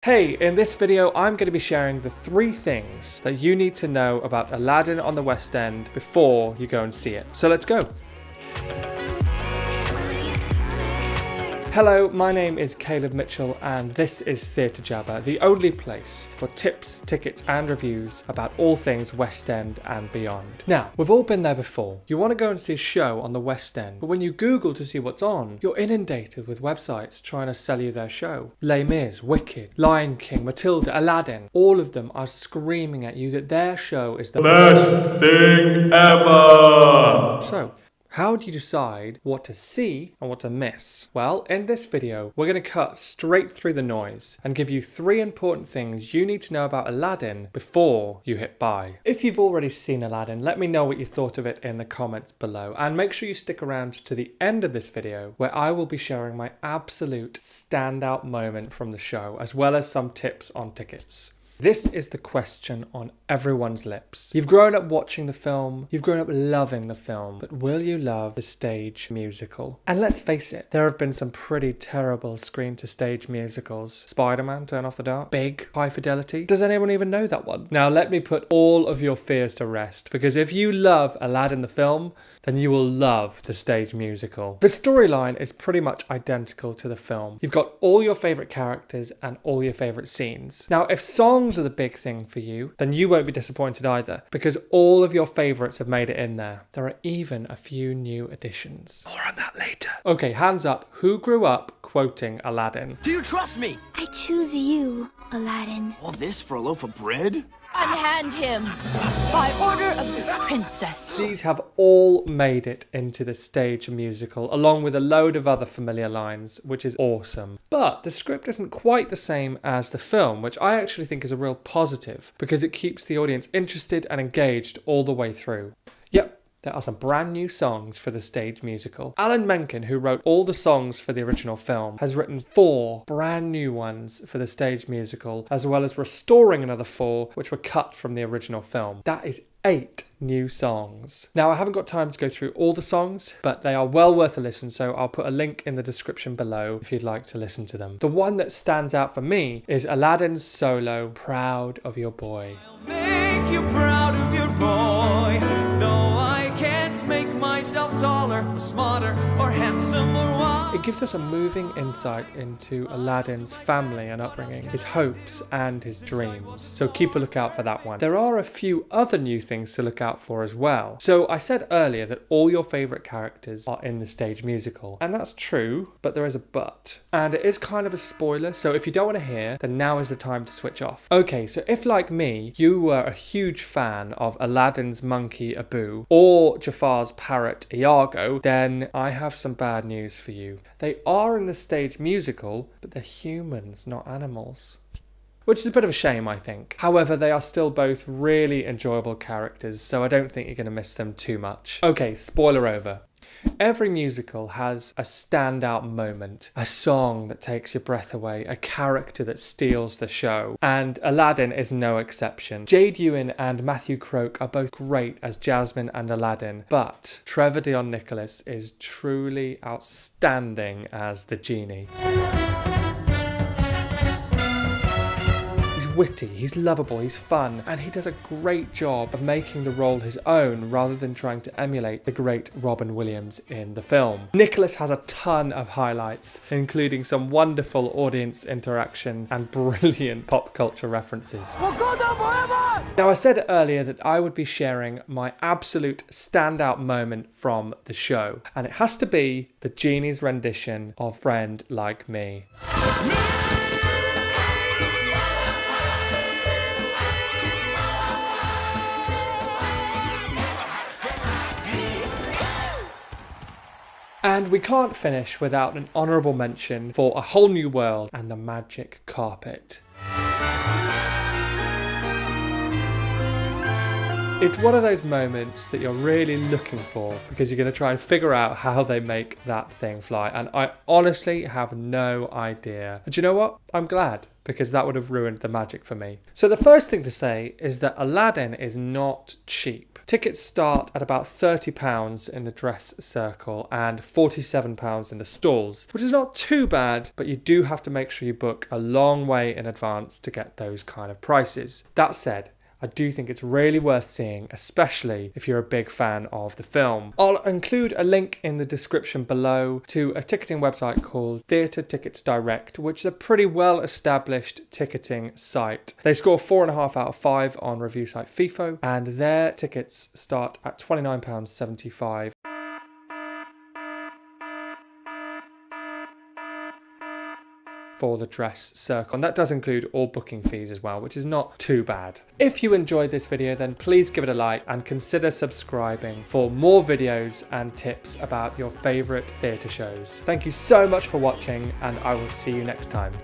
Hey, in this video I'm going to be sharing the 3 things that you need to know about Aladdin on the West End before you go and see it. So let's go. Hello, my name is Caleb Mitchell and this is Theatre Jabber, the only place for tips, tickets and reviews about all things West End and beyond. Now, we've all been there before. You want to go and see a show on the West End, but when you Google to see what's on, you're inundated with websites trying to sell you their show. Les Mis, Wicked, Lion King, Matilda, Aladdin, all of them are screaming at you that their show is the best thing ever! So, how do you decide what to see and what to miss? Well, in this video, we're going to cut straight through the noise and give you 3 important things you need to know about Aladdin before you hit buy. If you've already seen Aladdin, let me know what you thought of it in the comments below, and make sure you stick around to the end of this video where I will be sharing my absolute standout moment from the show, as well as some tips on tickets. This is the question on everyone's lips. You've grown up watching the film, you've grown up loving the film, but will you love the stage musical? And let's face it, there have been some pretty terrible screen-to-stage musicals. Spider-Man, Turn Off the Dark, Big, High Fidelity. Does anyone even know that one? Now let me put all of your fears to rest, because if you love Aladdin the film, then you will love the stage musical. The storyline is pretty much identical to the film. You've got all your favourite characters and all your favourite scenes. Now, if songs are the big thing for you, then you won't be disappointed either, because all of your favourites have made it in there. There are even a few new additions. More on that later. Okay, hands up, who grew up quoting Aladdin? Do you trust me? I choose you, Aladdin. All this for a loaf of bread? Unhand him by order of the princess. These have all made it into the stage musical, along with a load of other familiar lines, which is awesome. But the script isn't quite the same as the film, which I actually think is a real positive, because it keeps the audience interested and engaged all the way through. Yep. There are some brand new songs for the stage musical. Alan Menken, who wrote all the songs for the original film, has written 4 brand new ones for the stage musical, as well as restoring another 4 which were cut from the original film. That is 8 new songs. Now, I haven't got time to go through all the songs, but they are well worth a listen, so I'll put a link in the description below if you'd like to listen to them. The one that stands out for me is Aladdin's solo, Proud of Your Boy. I'll make you proud of your boy, though I can't make myself taller or smarter or handsome or wise. It gives us a moving insight into Aladdin's family and upbringing, his hopes and his dreams. So keep a lookout for that one. There are a few other new things to look out for as well. So I said earlier that all your favourite characters are in the stage musical. And that's true, but there is a but. And it is kind of a spoiler, so if you don't want to hear, then now is the time to switch off. Okay, so if like me, you were a huge fan of Aladdin's monkey Abu or Jafar's parrot Iago, then I have some bad news for you. They are in the stage musical, but they're humans, not animals. Which is a bit of a shame, I think. However, they are still both really enjoyable characters, so I don't think you're going to miss them too much. Okay, spoiler over. Every musical has a standout moment, a song that takes your breath away, a character that steals the show, and Aladdin is no exception. Jade Ewan and Matthew Croak are both great as Jasmine and Aladdin, but Trevor Dion Nicholas is truly outstanding as the Genie. Witty, he's lovable, he's fun, and he does a great job of making the role his own rather than trying to emulate the great Robin Williams in the film. Nicholas has a ton of highlights, including some wonderful audience interaction and brilliant pop culture references. Now, I said earlier that I would be sharing my absolute standout moment from the show, and it has to be the Genie's rendition of Friend Like Me. And we can't finish without an honourable mention for A Whole New World and the Magic Carpet. It's one of those moments that you're really looking for because you're going to try and figure out how they make that thing fly. And I honestly have no idea. And do you know what? I'm glad, because that would have ruined the magic for me. So the first thing to say is that Aladdin is not cheap. Tickets start at about £30 in the dress circle and £47 in the stalls, which is not too bad, but you do have to make sure you book a long way in advance to get those kind of prices. That said, I do think it's really worth seeing, especially if you're a big fan of the film. I'll include a link in the description below to a ticketing website called Theatre Tickets Direct, which is a pretty well established ticketing site. They score 4.5 out of 5 on review site FIFO, and their tickets start at £29.75. For the dress circle, and that does include all booking fees as well, which is not too bad. If you enjoyed this video, then please give it a like and consider subscribing for more videos and tips about your favourite theatre shows. Thank you so much for watching, and I will see you next time.